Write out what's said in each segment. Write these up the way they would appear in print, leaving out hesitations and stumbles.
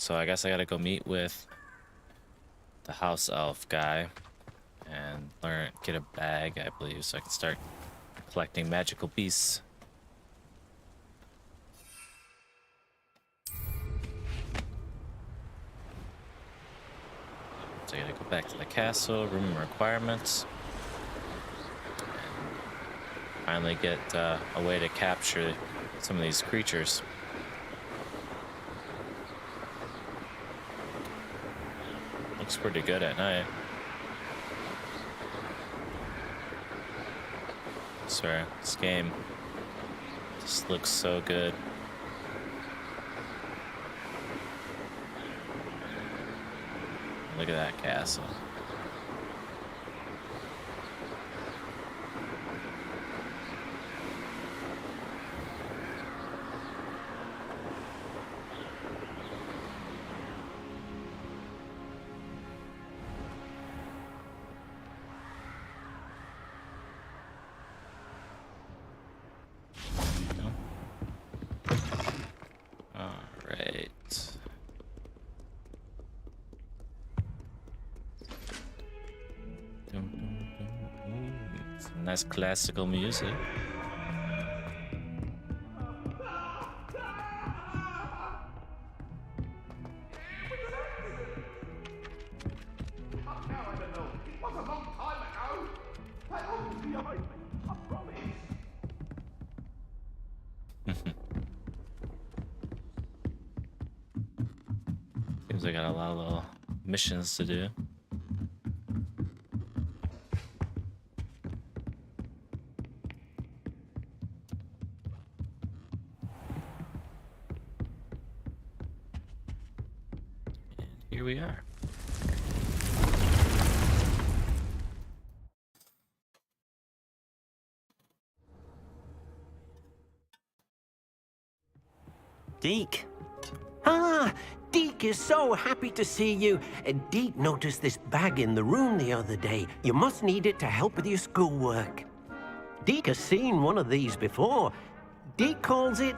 So I guess I gotta go meet with the house elf guy and get a bag, I believe, so I can start collecting magical beasts. So I gotta go back to the castle, room requirements, and finally get a way to capture some of these creatures. Looks pretty good at night. Swear, this game just looks so good. Look at that castle. Nice classical music. Seems I got a lot of little missions to do. Here we are. Deke. Ah, Deke is so happy to see you. Deke noticed this bag in the room the other day. You must need it to help with your schoolwork. Deke has seen one of these before. Deke calls it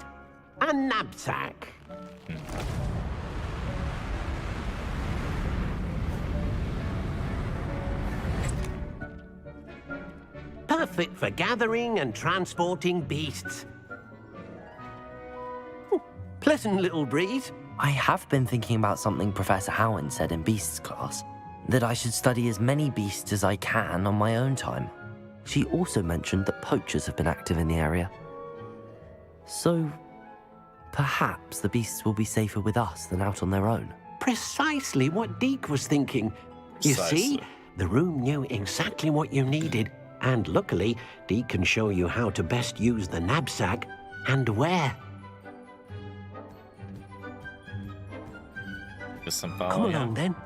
a knapsack. Perfect for gathering and transporting beasts. Pleasant little breeze. I have been thinking about something Professor Howen said in Beasts class, that I should study as many beasts as I can on my own time. She also mentioned that poachers have been active in the area. So, perhaps the beasts will be safer with us than out on their own. Precisely what Deke was thinking. You see, the room knew exactly what you needed, and luckily, Deke can show you how to best use the knapsack and where. Come along then.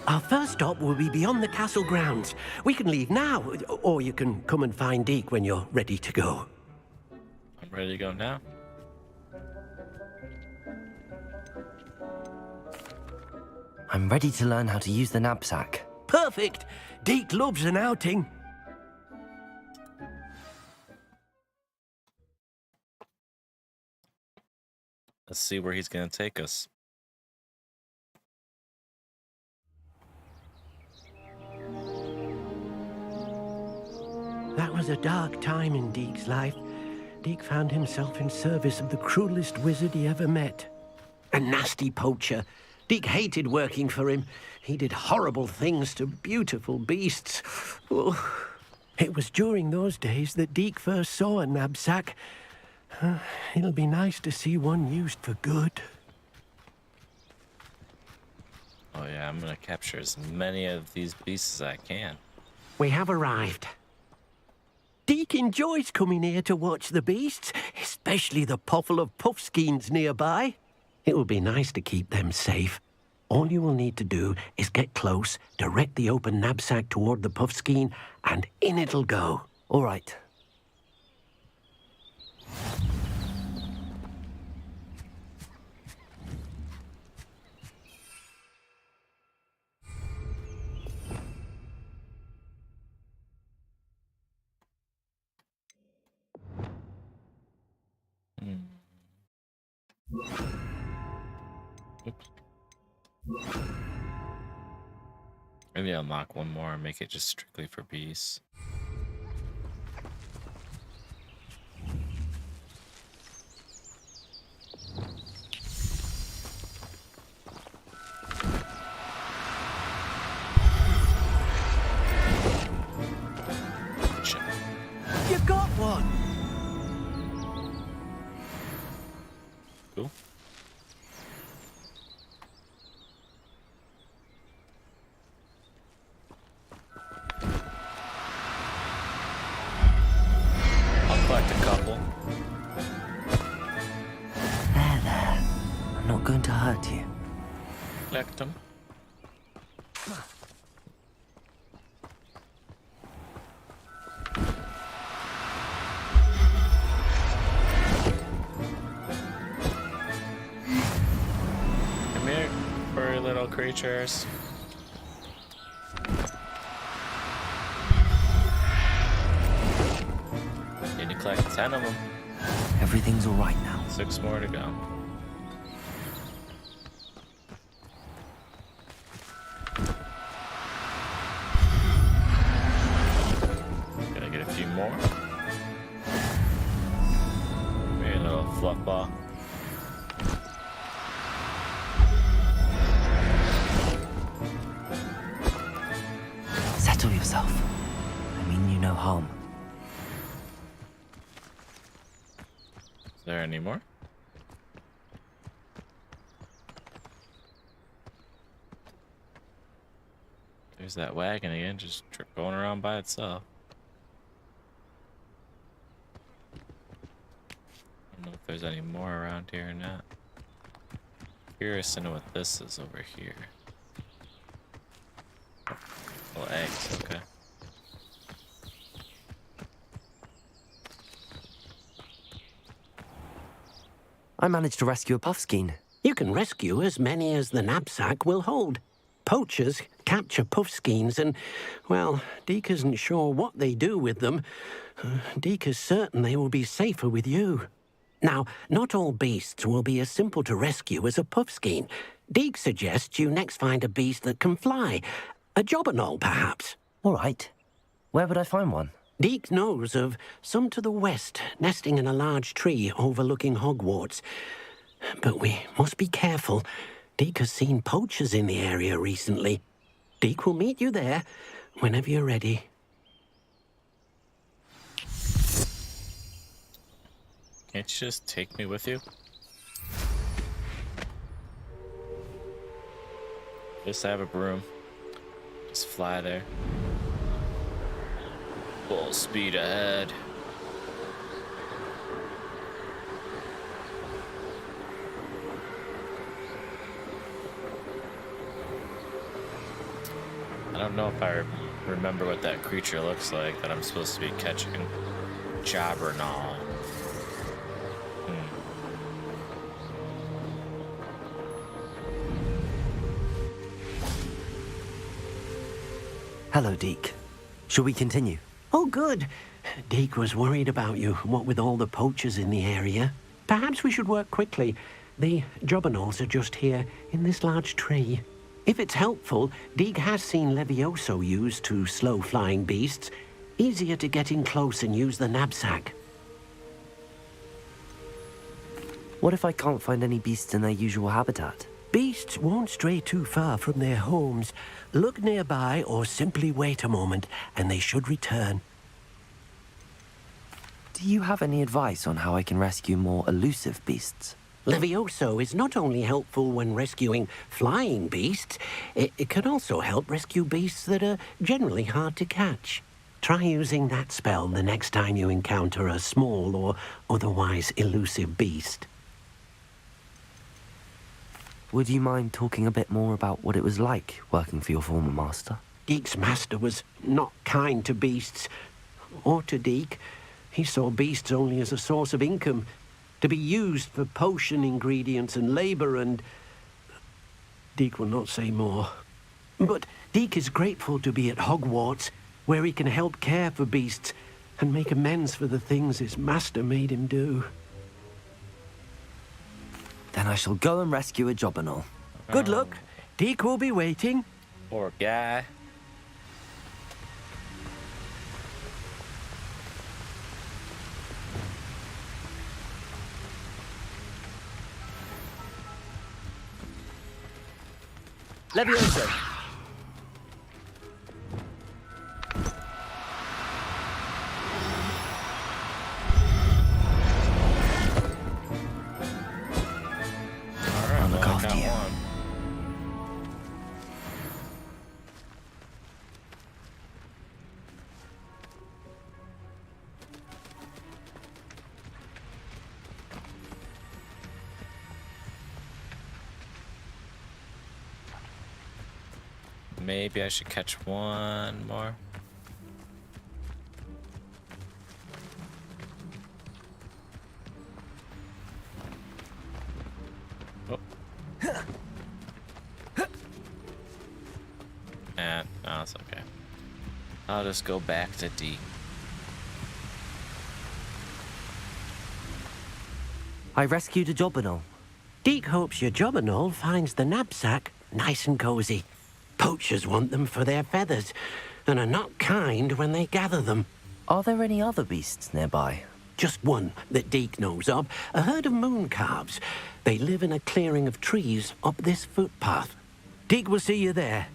Our first stop will be beyond the castle grounds. We can leave now, or you can come and find Deke when you're ready to go. I'm ready to go now. I'm ready to learn how to use the knapsack. Perfect! Deke loves an outing. Let's see where he's gonna take us. That was a dark time in Deke's life. Deke found himself in service of the cruelest wizard he ever met. A nasty poacher. Deke hated working for him. He did horrible things to beautiful beasts. Oh. It was during those days that Deke first saw a knapsack. It'll be nice to see one used for good. Oh yeah, I'm gonna capture as many of these beasts as I can. We have arrived. Deke enjoys coming here to watch the beasts, especially the potful of puffskeins nearby. It will be nice to keep them safe. All you will need to do is get close, direct the open knapsack toward the puffskein, and in it'll go. All right. Oops. Maybe unlock one more and make it just strictly for beasts. You got one! Cool. I'll collect a couple. There. I'm not going to hurt you. Collect them. Come here, furry little creatures. Need to collect 10 of them. Everything's all right now. 6 more to go. Gonna get a few more. Maybe a little fluff ball. Settle yourself. I mean you no harm. Is there any more? There's that wagon again, just going around by itself. I don't know if there's any more around here or not. Curious to know what this is over here. Little eggs, okay. I managed to rescue a puffskein. You can rescue as many as the knapsack will hold. Poachers capture puffskeins and, well, Deke isn't sure what they do with them. Deke is certain they will be safer with you. Now, not all beasts will be as simple to rescue as a puffskein. Deke suggests you next find a beast that can fly. A jobberknoll, perhaps. All right. Where would I find one? Deke knows of some to the west, nesting in a large tree overlooking Hogwarts. But we must be careful. Deke has seen poachers in the area recently. Deke will meet you there whenever you're ready. Can't you just take me with you? Just have a broom. Just fly there. Full speed ahead. I don't know if I remember what that creature looks like that I'm supposed to be catching. Jobberknoll. Hello, Deke. Shall we continue? Oh, good. Deke was worried about you, what with all the poachers in the area. Perhaps we should work quickly. The jobberknolls are just here, in this large tree. If it's helpful, Deke has seen Levioso used to slow flying beasts. Easier to get in close and use the knapsack. What if I can't find any beasts in their usual habitat? Beasts won't stray too far from their homes. Look nearby or simply wait a moment, and they should return. Do you have any advice on how I can rescue more elusive beasts? Levioso is not only helpful when rescuing flying beasts, it can also help rescue beasts that are generally hard to catch. Try using that spell the next time you encounter a small or otherwise elusive beast. Would you mind talking a bit more about what it was like working for your former master? Deke's master was not kind to beasts, or to Deke. He saw beasts only as a source of income, to be used for potion ingredients and labor, and Deke will not say more. But Deke is grateful to be at Hogwarts, where he can help care for beasts and make amends for the things his master made him do. Then I shall go and rescue a Jobberknoll. Good luck. Deke will be waiting. Poor guy. Levioso! I'll look after you. Maybe I should catch one more. Oh. No, it's okay. I'll just go back to D. I rescued a Jobberknoll. Deke hopes your Jobberknoll finds the knapsack nice and cozy. Poachers want them for their feathers, and are not kind when they gather them. Are there any other beasts nearby? Just one that Deke knows of, a herd of moon calves. They live in a clearing of trees up this footpath. Deke will see you there.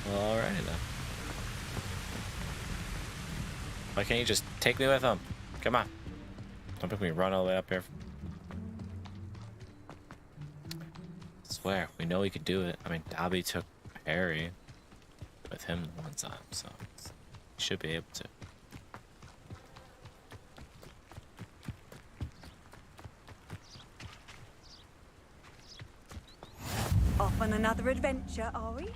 Alrighty then. Why can't you just take me with him? Come on. Don't make me run all the way up here. Swear, we know he could do it. I mean, Dobby took Harry with him one time, so he should be able to. Off on another adventure, are we?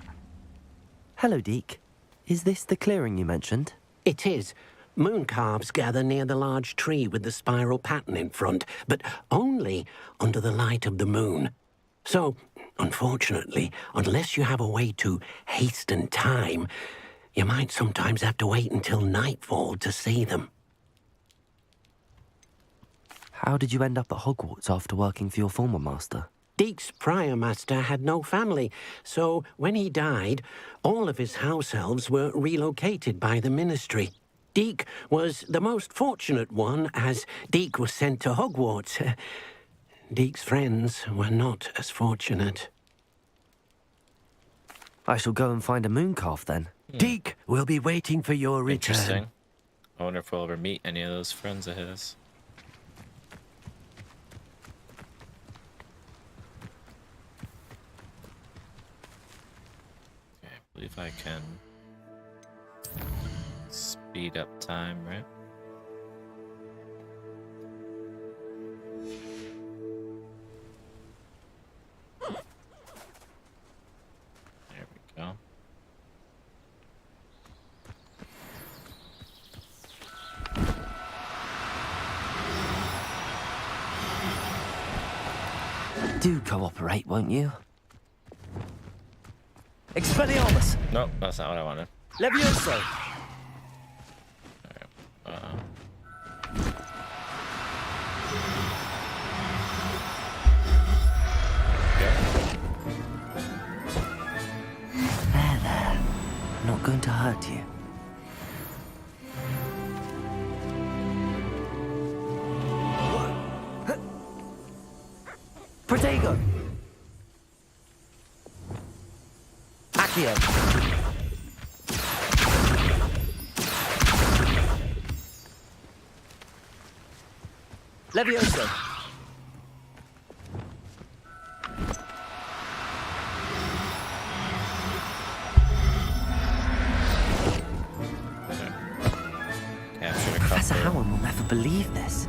Hello, Deke. Is this the clearing you mentioned? It is. Moon calves gather near the large tree with the spiral pattern in front, but only under the light of the moon. So, unfortunately, unless you have a way to hasten time, you might sometimes have to wait until nightfall to see them. How did you end up at Hogwarts after working for your former master? Deke's prior master had no family, so when he died, all of his house elves were relocated by the ministry. Deke was the most fortunate one, as Deke was sent to Hogwarts. Deke's friends were not as fortunate. I shall go and find a mooncalf then. Deke will be waiting for your return. Interesting. I wonder if we'll ever meet any of those friends of his. Okay, I believe I can speed up time, right? There we go. Do cooperate, won't you? Expelliarmus! Nope, that's not what I wanted. Levioso! There. I'm not going to hurt you. Protego! Accio! Levioso! Professor Howard will never believe this.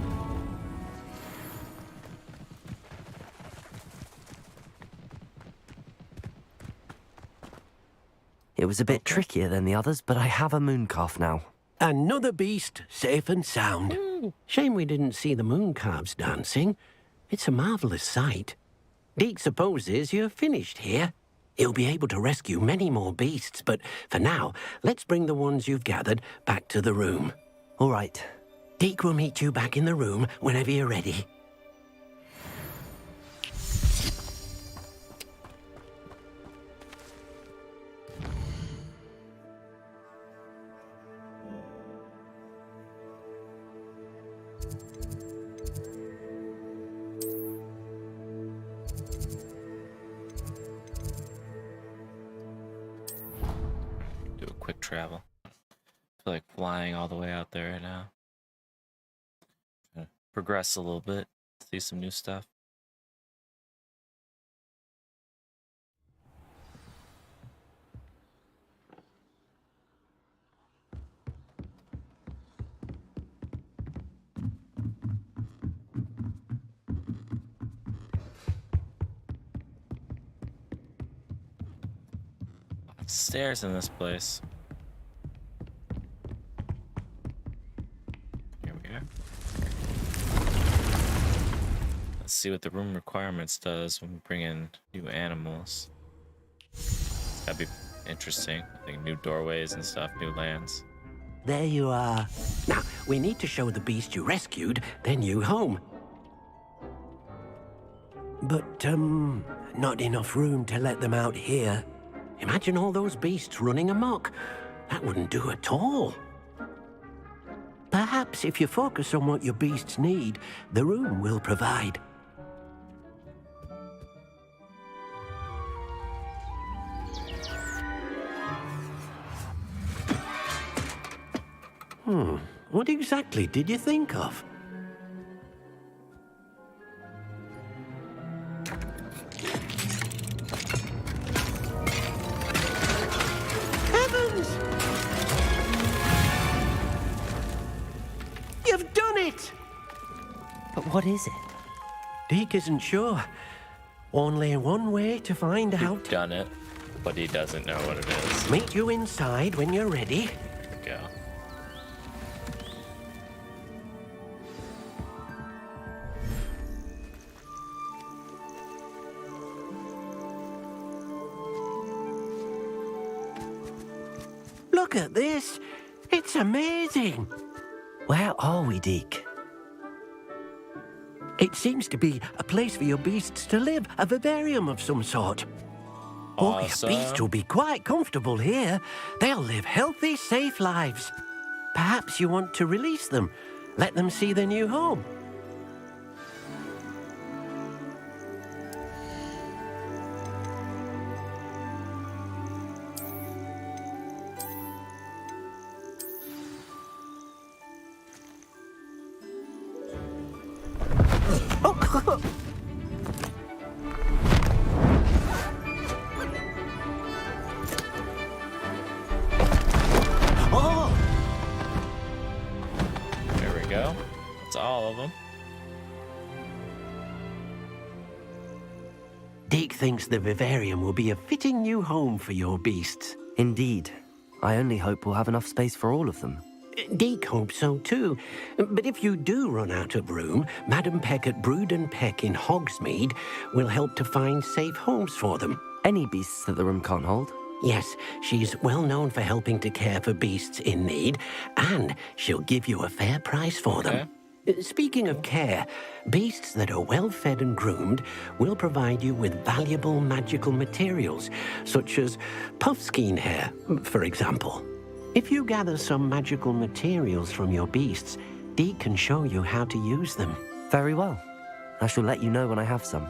It was a bit trickier than the others, but I have a mooncalf now. Another beast, safe and sound. Shame we didn't see the moon calves dancing. It's a marvelous sight. Deke supposes you're finished here. He'll be able to rescue many more beasts, but for now, let's bring the ones you've gathered back to the room. All right. Deke will meet you back in the room whenever you're ready. Do a quick travel. I feel like flying all the way out there right now. Progress a little bit, see some new stuff. Lots of stairs in this place. Here we are. Let's see what the room requirements does when we bring in new animals. That'd be interesting. I think new doorways and stuff, new lands. There you are. Now, we need to show the beast you rescued their new home. But, not enough room to let them out here. Imagine all those beasts running amok. That wouldn't do at all. Perhaps if you focus on what your beasts need, the room will provide. What exactly did you think of? Heavens! You've done it! But what is it? Deke isn't sure. Only one way to find out. Done it, but he doesn't know what it is. Meet you inside when you're ready. There we go. Look at this. It's amazing. Where are we, Deke? It seems to be a place for your beasts to live, a vivarium of some sort. Oh, Awesome. your beasts will be quite comfortable here. They'll live healthy, safe lives. Perhaps you want to release them, let them see their new home. There we go. That's all of them. Deke thinks the vivarium will be a fitting new home for your beasts. Indeed. I only hope we'll have enough space for all of them. Deke hopes so too. But if you do run out of room, Madam Peck at Brood and Peck in Hogsmeade will help to find safe homes for them. Any beasts that the room can't hold? Yes, she's well known for helping to care for beasts in need, and she'll give you a fair price for them. Speaking of care, beasts that are well fed and groomed will provide you with valuable magical materials, such as puffskein hair, for example. If you gather some magical materials from your beasts, Deke can show you how to use them. Very well. I shall let you know when I have some.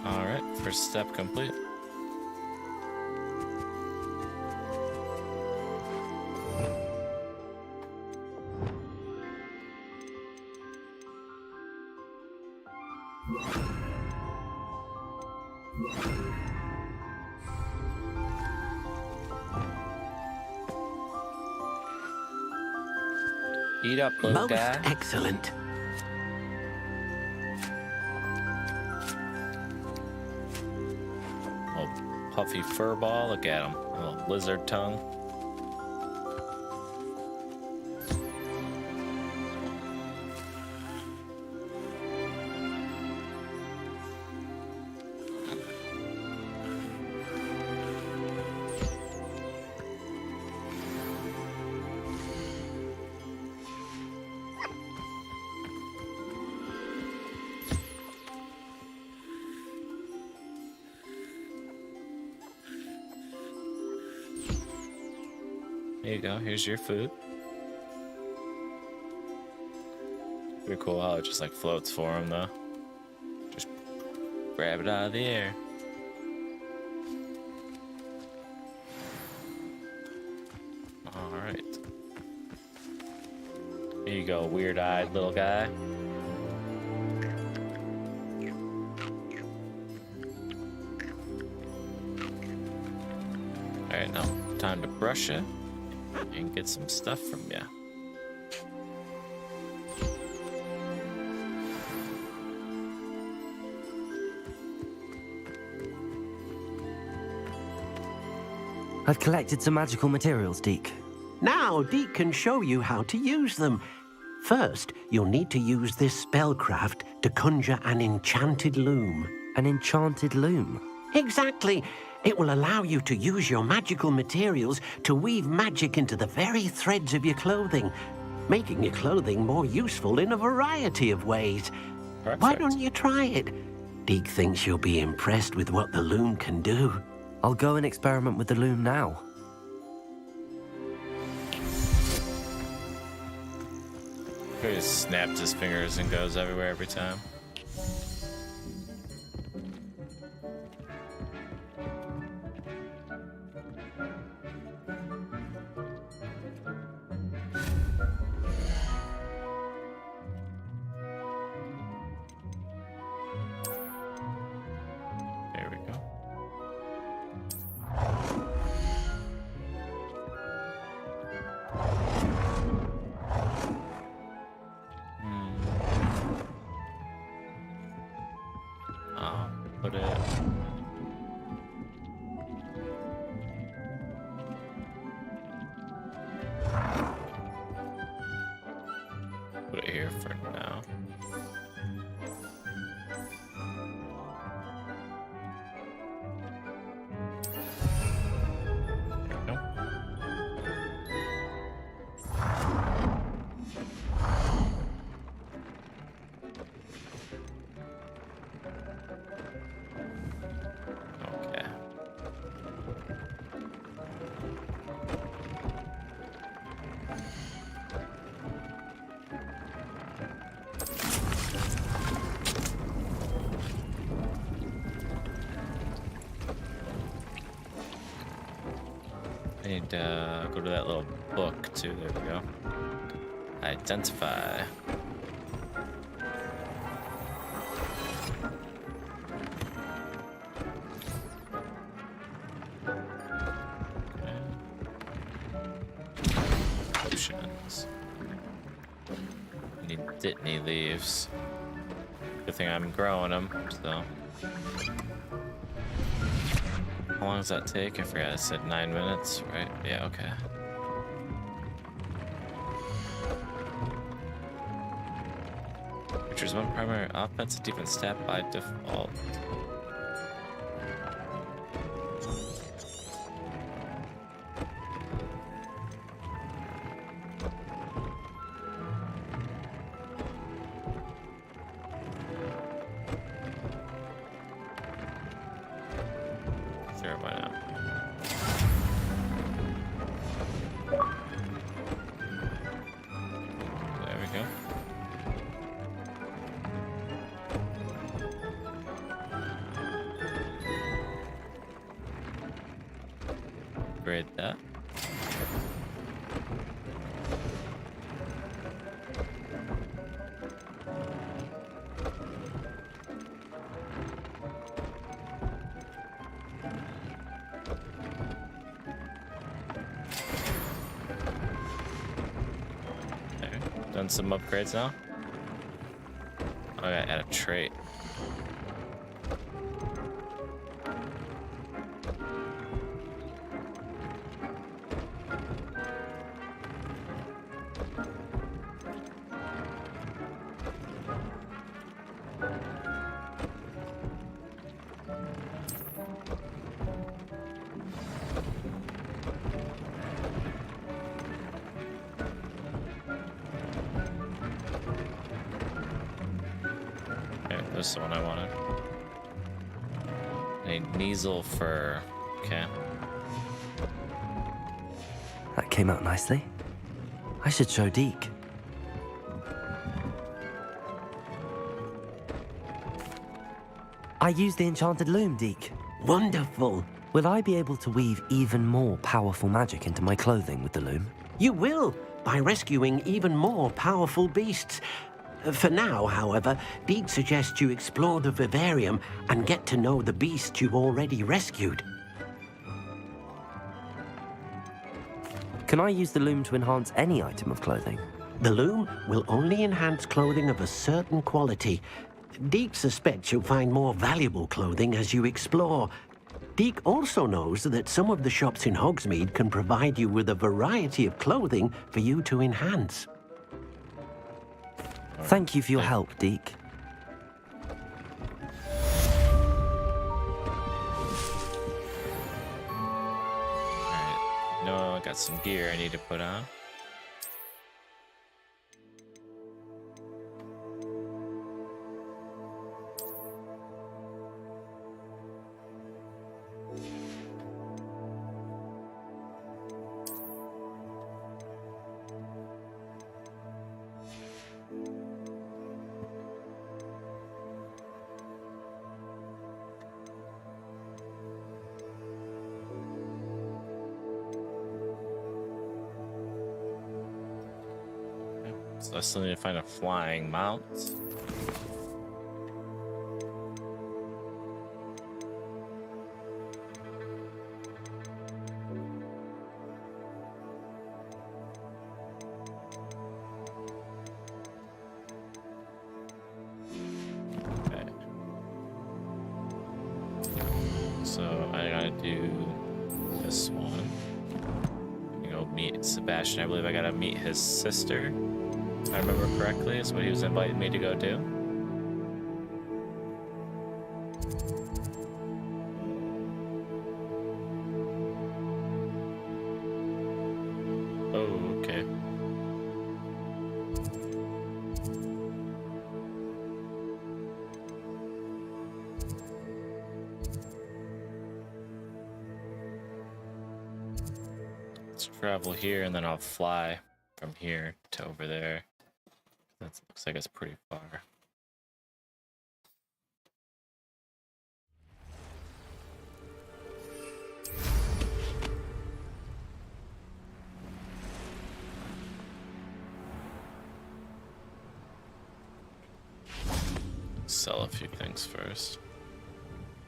All right, first step complete. Eat up, little Most guy. excellent. Little puffy fur ball. Look at him. A little lizard tongue. There you go. Here's your food. Pretty cool how it just like floats for him though. Just grab it out of the air. Alright. Here you go, weird-eyed little guy. Alright, now time to brush it and get some stuff from ya. I've collected some magical materials, Deke. Now, Deke can show you how to use them. First, you'll need to use this spellcraft to conjure an enchanted loom. An enchanted loom. Exactly. It will allow you to use your magical materials to weave magic into the very threads of your clothing, making your clothing more useful in a variety of ways. Perfect. Why don't you try it? Deke thinks you'll be impressed with what the loom can do. I'll go and experiment with the loom now. He just snaps his fingers and goes everywhere every time. There we go. Put it. Put it here for now. There we go. Okay. I need to go to that little book too. There we go. Identify. Potions. I need Dittany leaves. Good thing I'm growing them, so. How long does that take? I forgot. I said 9 minutes, right? Yeah, okay. Features one primary offensive defense stat by default. Sure, why not? There we go. Grade that. There. Done some upgrades now. Oh, I gotta add a trait. Okay, this is the one I wanted. I need Neasel fur. Okay. That came out nicely. I should show Deke. I used the enchanted loom, Deke. Wonderful. Will I be able to weave even more powerful magic into my clothing with the loom? You will, by rescuing even more powerful beasts. For now, however, Deke suggests you explore the vivarium and get to know the beasts you've already rescued. Can I use the loom to enhance any item of clothing? The loom will only enhance clothing of a certain quality. Deke suspects you'll find more valuable clothing as you explore. Deke also knows that some of the shops in Hogsmeade can provide you with a variety of clothing for you to enhance. Thank you for your help, Deke. Alright. No, I got some gear I need to put on. So I still need to find a flying mount. Okay. So I gotta do this one. Go meet Sebastian. I believe I gotta meet his sister. If I remember correctly, is what he was inviting me to go do. Oh, okay. Let's travel here and then I'll fly from here to over there. That looks like it's pretty far. Sell a few things first.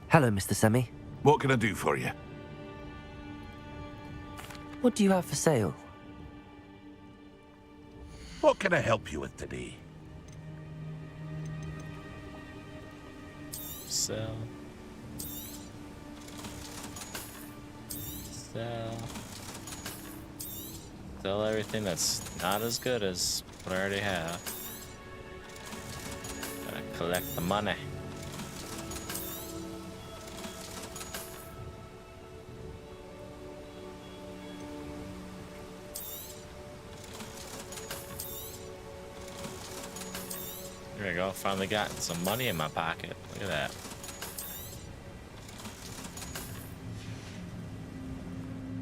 Hello, Mr. Semi. What can I do for you? What do you have for sale? What can I help you with today? Sell. Sell. Sell everything that's not as good as what I already have. Gotta collect the money. There we go, finally got some money in my pocket. Look at that.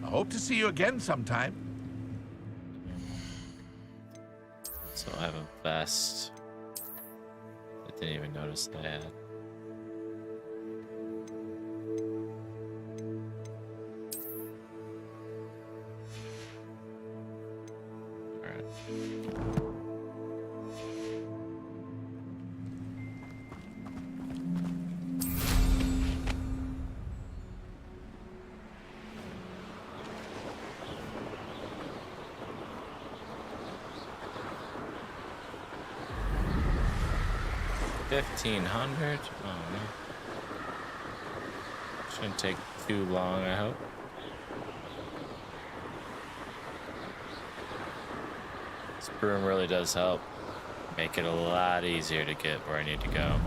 I hope to see you again sometime. So I have a vest. I didn't even notice that I had. Alright. $1,500? Oh no. Shouldn't take too long, I hope. This broom really does help make it a lot easier to get where I need to go.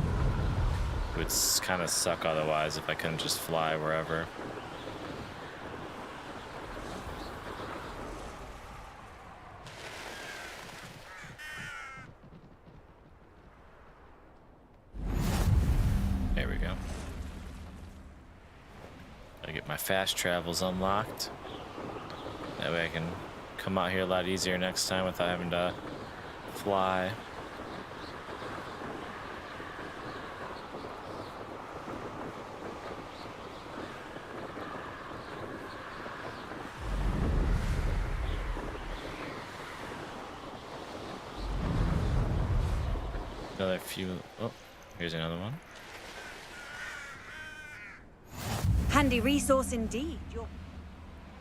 It would kind of suck otherwise if I couldn't just fly wherever. There we go. Gotta get my fast travels unlocked. That way I can come out here a lot easier next time without having to fly. Another few. Oh, here's another one. Handy resource indeed.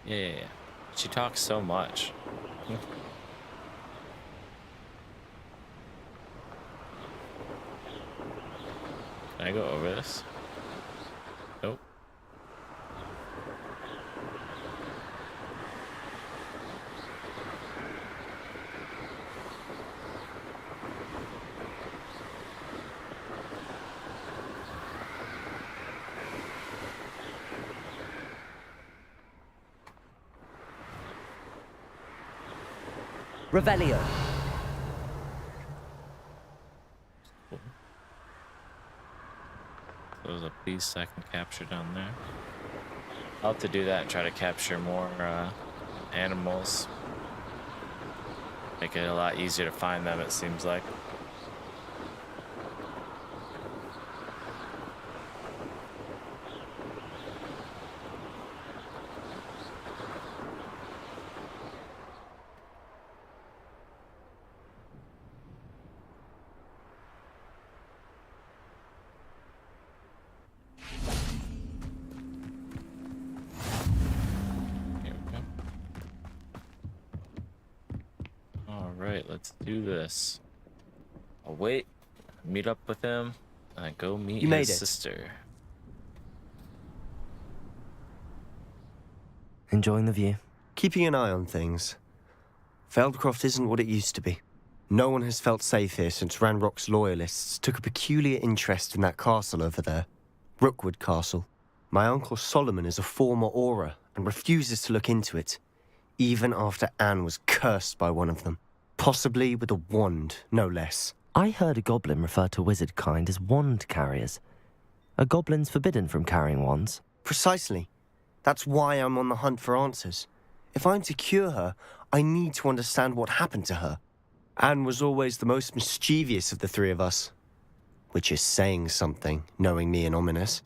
Yeah. She talks so much. Can I go over this? Nope. Revelio. There's a beast I can capture down there. I'll have to do that and try to capture more animals. Make it a lot easier to find them, it seems like. Alright, let's do this. I'll wait, meet up with him, and go meet his sister. Enjoying the view? Keeping an eye on things. Feldcroft isn't what it used to be. No one has felt safe here since Ranrock's loyalists took a peculiar interest in that castle over there. Rookwood Castle. My uncle Solomon is a former Auror and refuses to look into it, even after Anne was cursed by one of them. Possibly with a wand, no less. I heard a goblin refer to wizard kind as wand carriers. Are goblins forbidden from carrying wands? Precisely. That's why I'm on the hunt for answers. If I'm to cure her, I need to understand what happened to her. Anne was always the most mischievous of the three of us. Which is saying something, knowing me and ominous.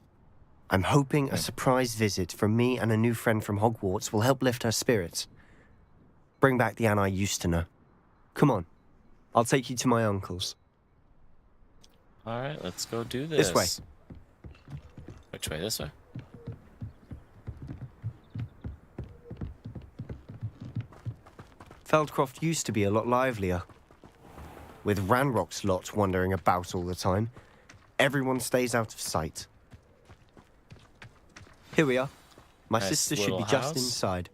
I'm hoping a surprise visit from me and a new friend from Hogwarts will help lift her spirits. Bring back the Anne I used to know. Come on. I'll take you to my uncle's. Alright, let's go do this. This way. Which way? This way? Feldcroft used to be a lot livelier. With Ranrock's lot wandering about all the time, everyone stays out of sight. Here we are. My Nice sister should be little just house. inside.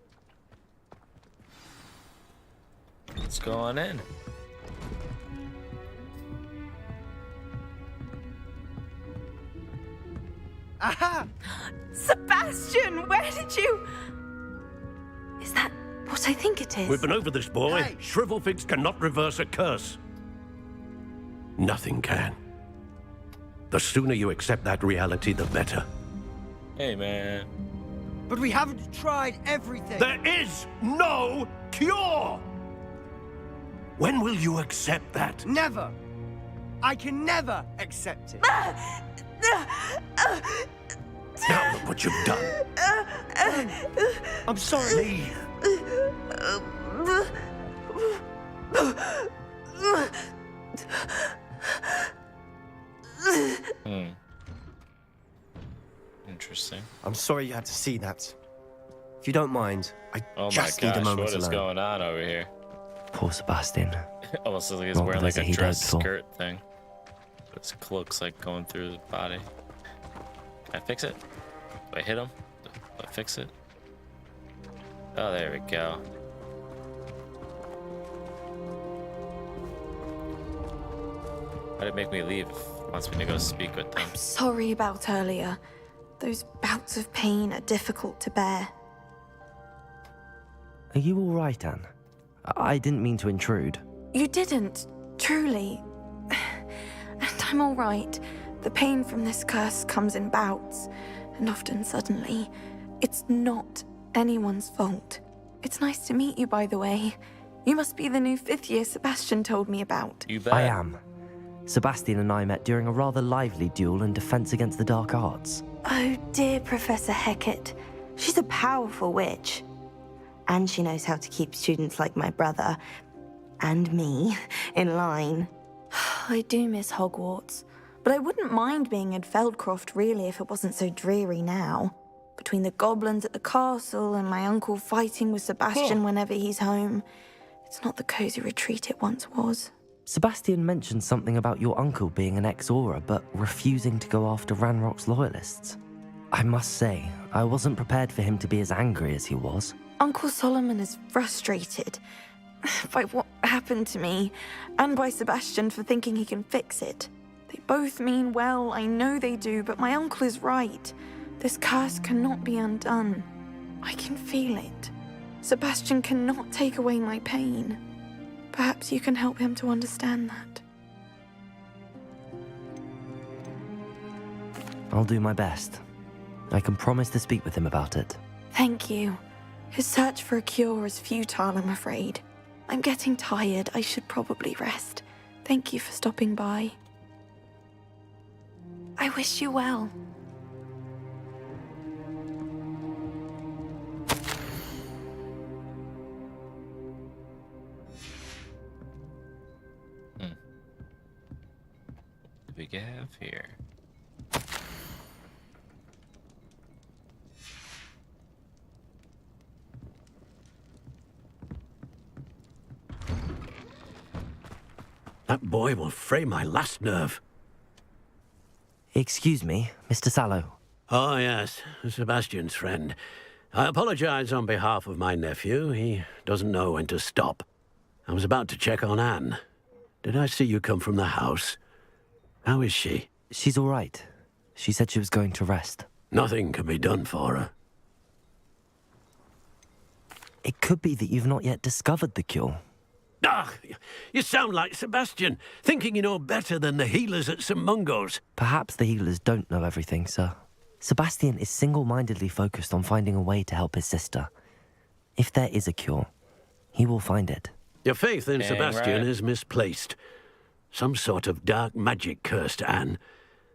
Let's go on in. Aha! Sebastian, where did you... Is that what I think it is? We've been over this, boy. Hey. Shrivelfigs cannot reverse a curse. Nothing can. The sooner you accept that reality, the better. Hey, man. But we haven't tried everything. There is no cure! When will you accept that? Never. I can never accept it. Now look what you've done. I'm sorry. Leave. Interesting. I'm sorry you had to see that. If you don't mind, I Oh just my need a gosh, moment what is alone. going on over here? Poor Sebastian. Almost looks like he's What wearing was like it a he dress died for? skirt thing. His cloak's like going through his body. Can I fix it? Do I hit him? Do I fix it? Oh, there we go. Why did it make me leave? It wants me to go speak with them. I'm sorry about earlier. Those bouts of pain are difficult to bear. Are you all right, Anne? I didn't mean to intrude. You didn't, truly. And I'm all right. The pain from this curse comes in bouts, and often suddenly. It's not anyone's fault. It's nice to meet you, by the way. You must be the new 5th year Sebastian told me about. You bet. I am. Sebastian and I met during a rather lively duel in Defense Against the Dark Arts. Oh, dear Professor Hecat. She's a powerful witch. And she knows how to keep students like my brother, and me, in line. I do miss Hogwarts, but I wouldn't mind being in Feldcroft, really, if it wasn't so dreary now. Between the goblins at the castle and my uncle fighting with Sebastian whenever he's home, it's not the cozy retreat it once was. Sebastian mentioned something about your uncle being an ex-Auror, but refusing to go after Ranrock's loyalists. I must say, I wasn't prepared for him to be as angry as he was. Uncle Solomon is frustrated by what happened to me, and by Sebastian for thinking he can fix it. They both mean well, I know they do, but my uncle is right. This curse cannot be undone. I can feel it. Sebastian cannot take away my pain. Perhaps you can help him to understand that. I'll do my best. I can promise to speak with him about it. Thank you. His search for a cure is futile, I'm afraid. I'm getting tired. I should probably rest. Thank you for stopping by. I wish you well. What do we have here? That boy will fray my last nerve. Excuse me, Mr. Sallow. Oh, yes, Sebastian's friend. I apologize on behalf of my nephew. He doesn't know when to stop. I was about to check on Anne. Did I see you come from the house? How is she? She's all right. She said she was going to rest. Nothing can be done for her. It could be that you've not yet discovered the cure. Ah, you sound like Sebastian, thinking you know better than the healers at St. Mungo's. Perhaps the healers don't know everything, sir. Sebastian is single-mindedly focused on finding a way to help his sister. If there is a cure, he will find it. Your faith in Dang Sebastian right. is misplaced. Some sort of dark magic cursed Anne,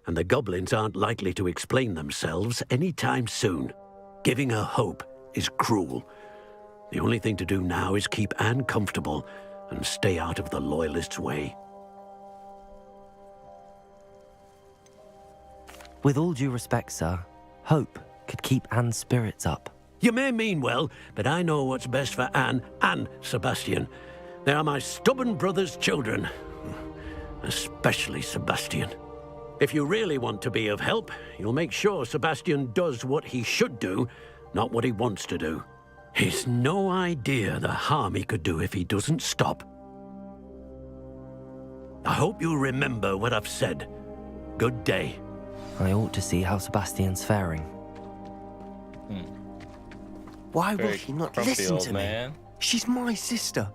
and the goblins aren't likely to explain themselves anytime soon. Giving her hope is cruel. The only thing to do now is keep Anne comfortable and stay out of the Loyalists' way. With all due respect, sir, hope could keep Anne's spirits up. You may mean well, but I know what's best for Anne and Sebastian. They are my stubborn brother's children. Especially Sebastian. If you really want to be of help, you'll make sure Sebastian does what he should do, not what he wants to do. He's no idea the harm he could do if he doesn't stop. I hope you'll remember what I've said. Good day. I ought to see how Sebastian's faring. Why will Very he not grumpy listen old to me? man. She's my sister.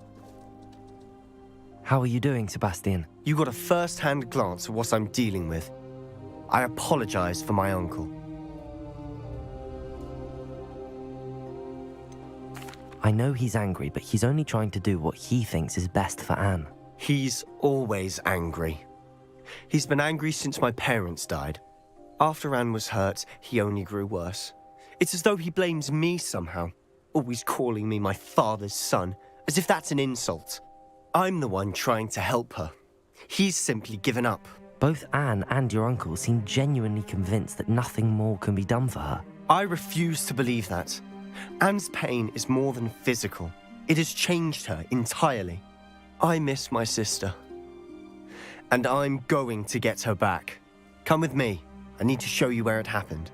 How are you doing, Sebastian? You got a first-hand glance at what I'm dealing with. I apologize for my uncle. I know he's angry, but he's only trying to do what he thinks is best for Anne. He's always angry. He's been angry since my parents died. After Anne was hurt, he only grew worse. It's as though he blames me somehow, always calling me my father's son, as if that's an insult. I'm the one trying to help her. He's simply given up. Both Anne and your uncle seem genuinely convinced that nothing more can be done for her. I refuse to believe that. Anne's pain is more than physical. It has changed her entirely. I miss my sister. And I'm going to get her back. Come with me. I need to show you where it happened.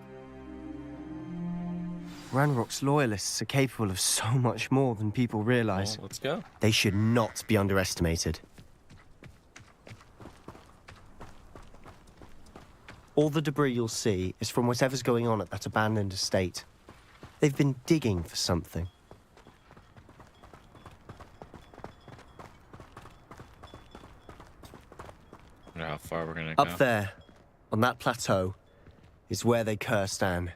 Ranrock's loyalists are capable of so much more than people realize. Well, let's go. They should not be underestimated. All the debris you'll see is from whatever's going on at that abandoned estate. They've been digging for something. I wonder how far we're gonna go. Up there, on that plateau, is where they cursed Anne.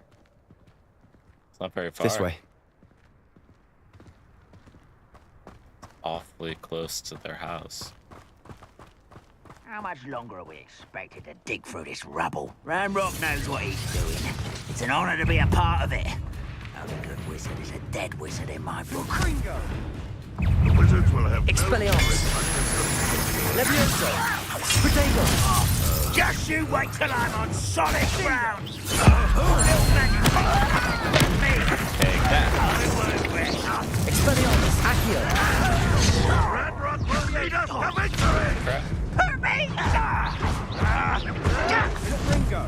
It's not very far. This way. awfully close to their house. How much longer are we expected to dig through this rubble? Ramrock knows what he's doing. It's an honor to be a part of it. A good wizard is a dead wizard in my book. Gringo! The wizards will have Expelliarmus! Levioso! Protego! Just you wait till I'm on solid ground! Take that. Expelliarmus! Accio! Ramrock will lead us to victory! Crap. Hurt me! Gringo!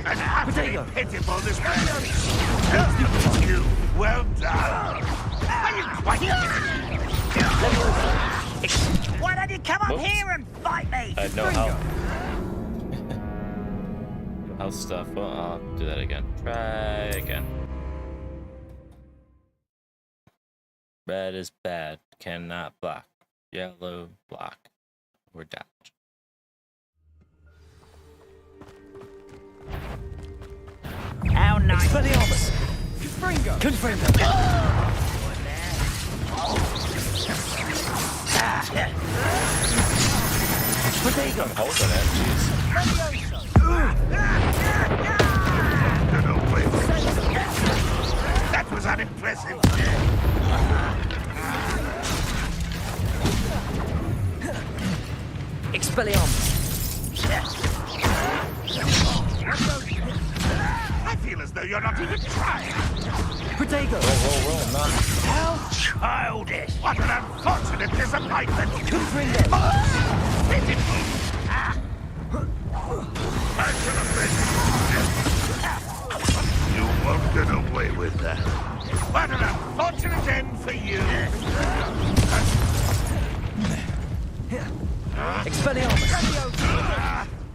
And utterly pitiful this man. You, well done. Are you quite Why don't you come up Whoops. here and fight me? I had no health. No health stuff. Well, I'll do that again. Try again. Red is bad. Cannot block. Yellow, block. Or dodge. How nice. Expelliarmus! Confringo! Confringo! Protego! Hold on it, jeez. Get away from me. That was unimpressive. Expelliarmus! I feel as though you're not even trying. Protego! Roll, not. How childish! What an unfortunate disappointment! Confringo! Pitiful! I should have been. You won't get away with that. What an unfortunate end for you! Expelliarmus!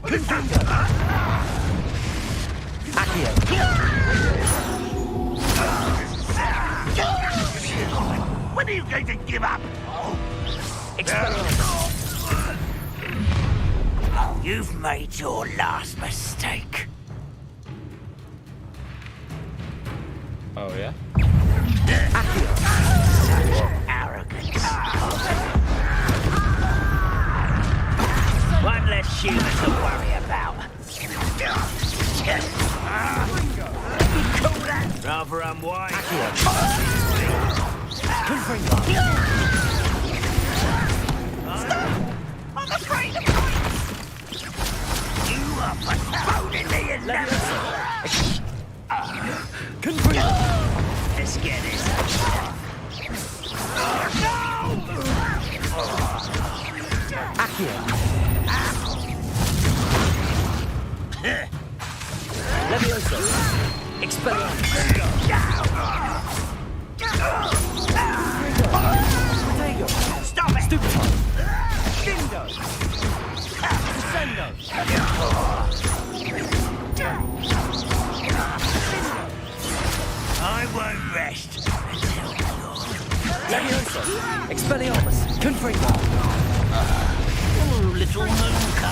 Confringo! Accio! When are you going to give up? Expelliarmus! You've made your last mistake. Oh, yeah? Accio! Arrogance. One less human to worry about. Call that rather unwise. Accio! Confringo! I'm afraid of heights. You are postponing me in Levioso! Confringo! Let's get this. Accio! Levioso! Expelliarmus! Protego! Stop it! Stupefy! Dindo! Descendo! I won't rest until Levioso! Expelliarmus! Confringo! Oh, little Moonka.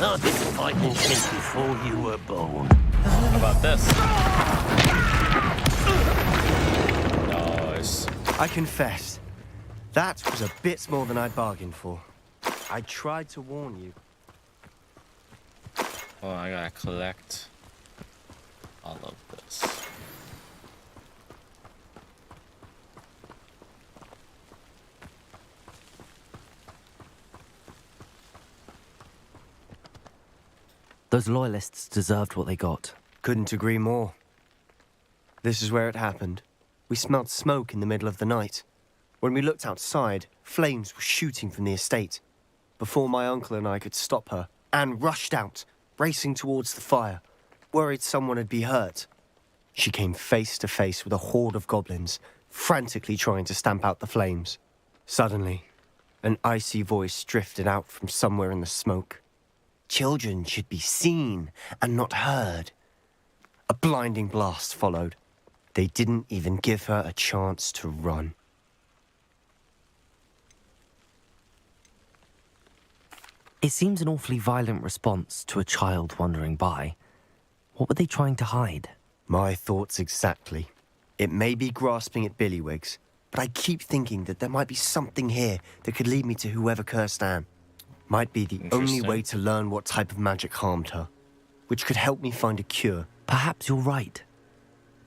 Our disappointment came before you were born. How about this? Nice. I confess, that was a bit more than I'd bargained for. I tried to warn you. Well, I gotta collect all of this. Those loyalists deserved what they got. Couldn't agree more. This is where it happened. We smelled smoke in the middle of the night. When we looked outside, flames were shooting from the estate. Before my uncle and I could stop her, Anne rushed out, racing towards the fire, worried someone had been hurt. She came face to face with a horde of goblins, frantically trying to stamp out the flames. Suddenly, an icy voice drifted out from somewhere in the smoke. Children should be seen and not heard. A blinding blast followed. They didn't even give her a chance to run. It seems an awfully violent response to a child wandering by. What were they trying to hide? My thoughts exactly. It may be grasping at billywhigs, but I keep thinking that there might be something here that could lead me to whoever cursed Anne. Might be the only Interesting. way to learn what type of magic harmed her, which could help me find a cure. Perhaps you're right.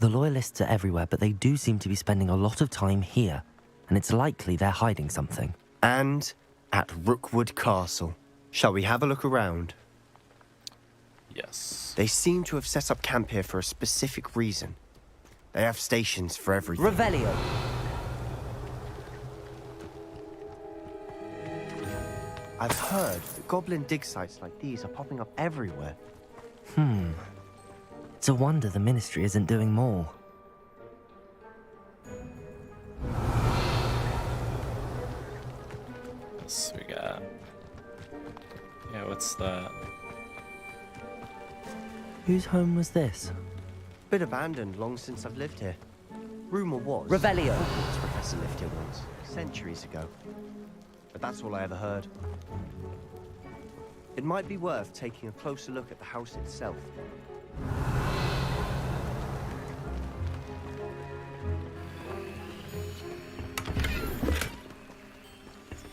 The Loyalists are everywhere, but they do seem to be spending a lot of time here, and it's likely they're hiding something. And at Rookwood Castle. Shall we have a look around? Yes. They seem to have set up camp here for a specific reason. They have stations for everything. Revelio. I've heard that goblin dig sites like these are popping up everywhere. It's a wonder the Ministry isn't doing more. What's we got? Yeah, what's that? Whose home was this? Bit abandoned long since I've lived here. Rumour was Revelio. Hogwarts professor lived here once, centuries ago. But that's all I ever heard. It might be worth taking a closer look at the house itself.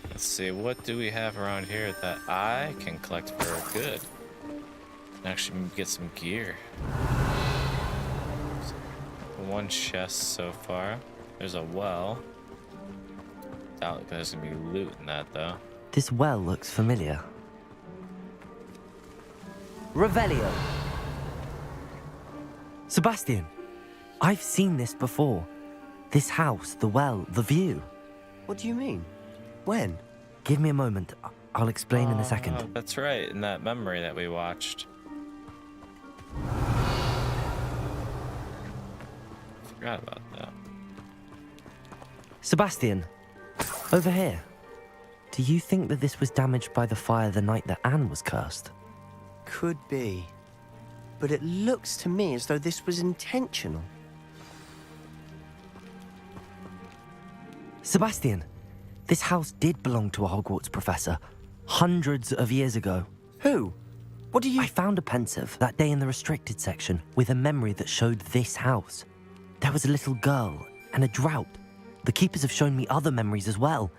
Let's see, what do we have around here that I can collect for good? Actually, get some gear. One chest so far. There's a well. Doubt there's gonna be loot in that though. This well looks familiar. Revelio. Sebastian, I've seen this before. This house, the well, the view. What do you mean? When? Give me a moment. I'll explain in a Oh, second. that's right, in that memory that we watched. Forgot about that. Sebastian, over here. Do you think that this was damaged by the fire the night that Anne was cursed? Could be. But it looks to me as though this was intentional. Sebastian, this house did belong to a Hogwarts professor hundreds of years ago. Who? What do you... I found a pensive that day in the restricted section with a memory that showed this house. There was a little girl and a drought. The keepers have shown me other memories as well.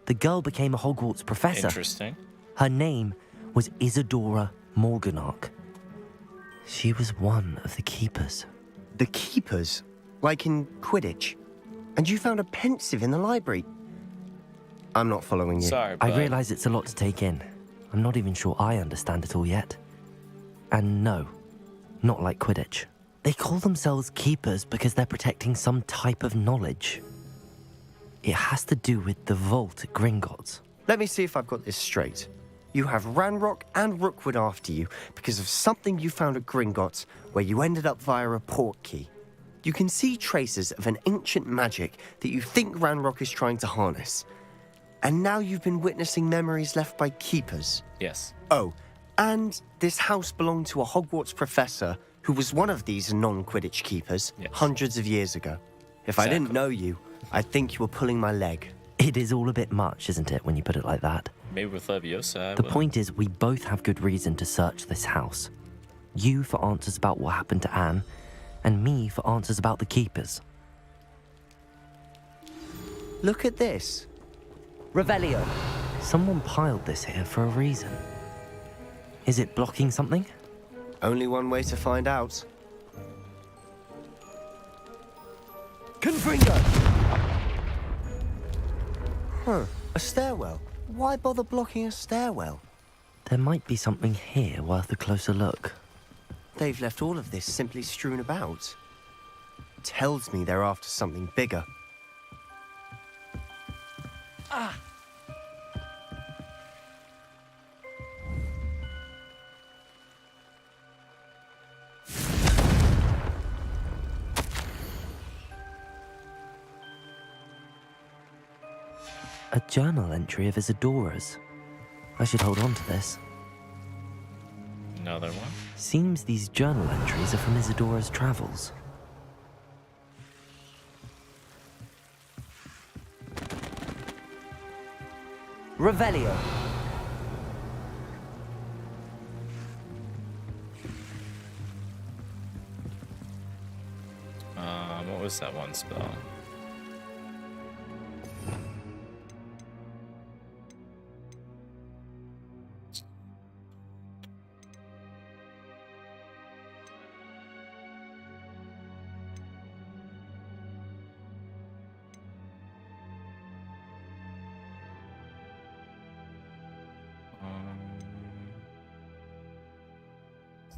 The girl became a Hogwarts professor. Interesting. Her name was Isadora Morganach. She was one of the keepers. The keepers? Like in Quidditch? And you found a pensive in the library? I'm not following you. Sorry, I bud. realize it's a lot to take in. I'm not even sure I understand it all yet. And no, not like Quidditch. They call themselves keepers because they're protecting some type of knowledge. It has to do with the vault at Gringotts. Let me see if I've got this straight. You have Ranrock and Rookwood after you because of something you found at Gringotts where you ended up via a port key. You can see traces of an ancient magic that you think Ranrock is trying to harness. And now you've been witnessing memories left by keepers. Yes. Oh, and this house belonged to a Hogwarts professor who was one of these non-Quidditch keepers Yes. hundreds of years ago. If I didn't Exactly. know you, I'd think you were pulling my leg. It is all a bit much, isn't it, when you put it like that? Maybe with Leviosa, I The would. point is, we both have good reason to search this house. You for answers about what happened to Anne, and me for answers about the keepers. Look at this. Revelio. Someone piled this here for a reason. Is it blocking something? Only one way to find out. Confringo! Huh, a stairwell. Why bother blocking a stairwell? There might be something here worth a closer look. They've left all of this simply strewn about. Tells me they're after something bigger. A journal entry of Isadora's. I should hold on to this. Another one. Seems these journal entries are from Isadora's travels. Revelio. What was that one spell?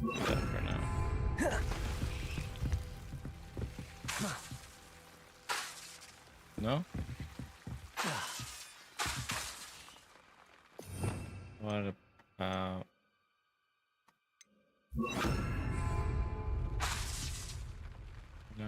Do that for now. No? What about... No?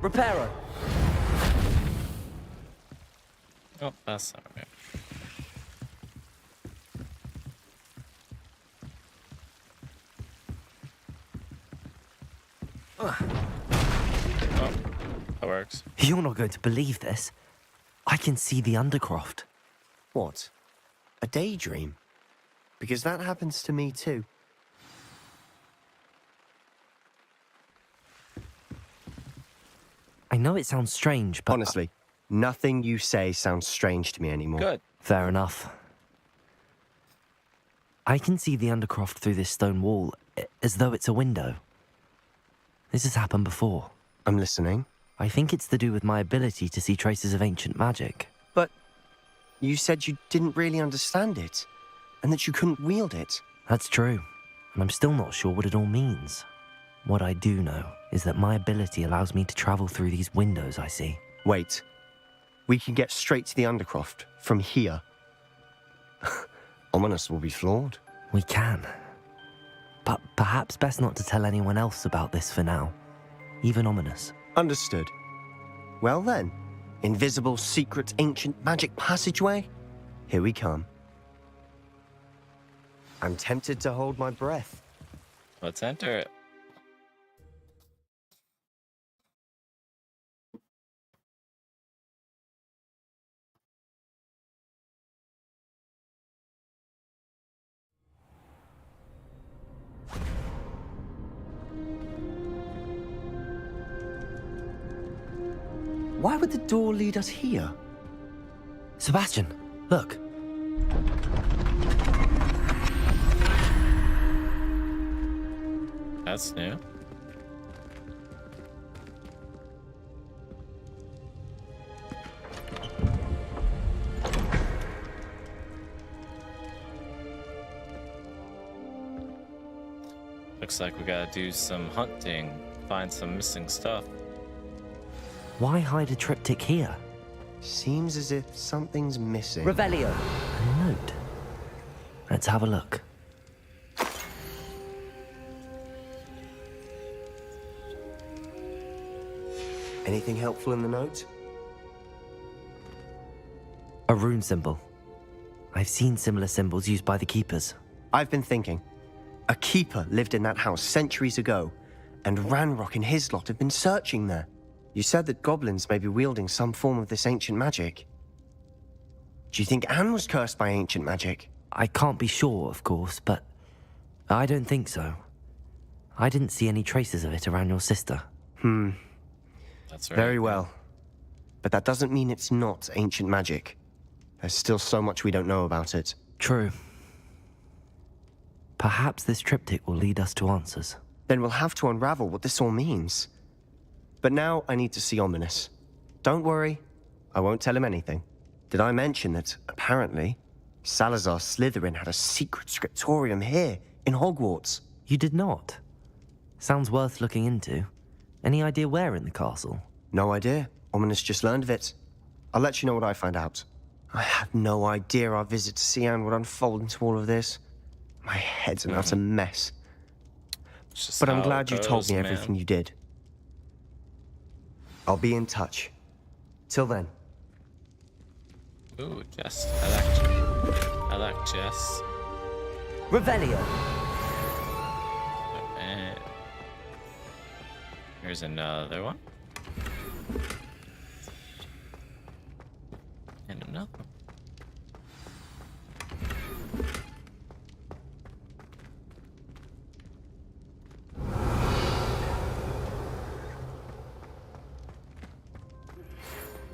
Reparo! Oh, that's not right. Oh, that works. You're not going to believe this. I can see the Undercroft. What? A daydream? Because that happens to me too. I know it sounds strange, but... Honestly, nothing you say sounds strange to me anymore. Good. Fair enough. I can see the Undercroft through this stone wall, as though it's a window. This has happened before. I'm listening. I think it's to do with my ability to see traces of ancient magic. But you said you didn't really understand it, and that you couldn't wield it. That's true, and I'm still not sure what it all means. What I do know is that my ability allows me to travel through these windows I see. Wait. We can get straight to the Undercroft from here. Ominous will be floored. We can. But perhaps best not to tell anyone else about this for now. Even Ominous. Understood. Well then, invisible, secret, ancient magic passageway? Here we come. I'm tempted to hold my breath. Let's enter it. Why would the door lead us here? Sebastian, look. That's new. Looks like we gotta do some hunting, find some missing stuff. Why hide a triptych here? Seems as if something's missing. Revelio. A note. Let's have a look. Anything helpful in the note? A rune symbol. I've seen similar symbols used by the keepers. I've been thinking. A keeper lived in that house centuries ago, and Ranrock and his lot have been searching there. You said that goblins may be wielding some form of this ancient magic. Do you think Anne was cursed by ancient magic? I can't be sure, of course, but I don't think so. I didn't see any traces of it around your sister. That's right. Very well. But that doesn't mean it's not ancient magic. There's still so much we don't know about it. True. Perhaps this triptych will lead us to answers. Then we'll have to unravel what this all means. But now I need to see Ominous. Don't worry, I won't tell him anything. Did I mention that, apparently, Salazar Slytherin had a secret scriptorium here, in Hogwarts? You did not? Sounds worth looking into. Any idea where in the castle? No idea. Ominous just learned of it. I'll let you know what I find out. I had no idea our visit to Sian would unfold into all of this. My head's an utter mess. But I'm glad you told me everything you did. I'll be in touch. Till then. Ooh, Jess. I like Jess. Revelio. And here's another one. And another one.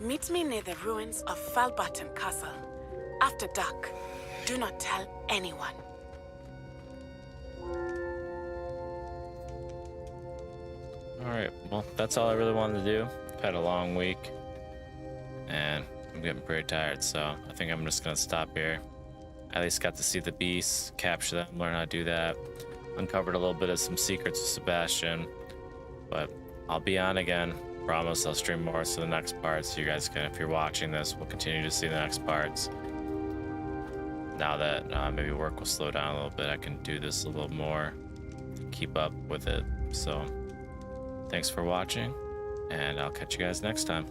Meet me near the ruins of Falbaton Castle. After dark. Do not tell anyone. Alright. Alright, well, that's all I really wanted to do. I've had a long week, and I'm getting pretty tired, so I think I'm just gonna stop here. At least got to see the beasts, capture them, learn how to do that. Uncovered a little bit of some secrets with Sebastian, but I'll be on again. Promise I'll stream more to the next part, so you guys can, if you're watching this, we'll continue to see the next parts. Now that maybe work will slow down a little bit, I can do this a little more to keep up with it. So thanks for watching, and I'll catch you guys next time.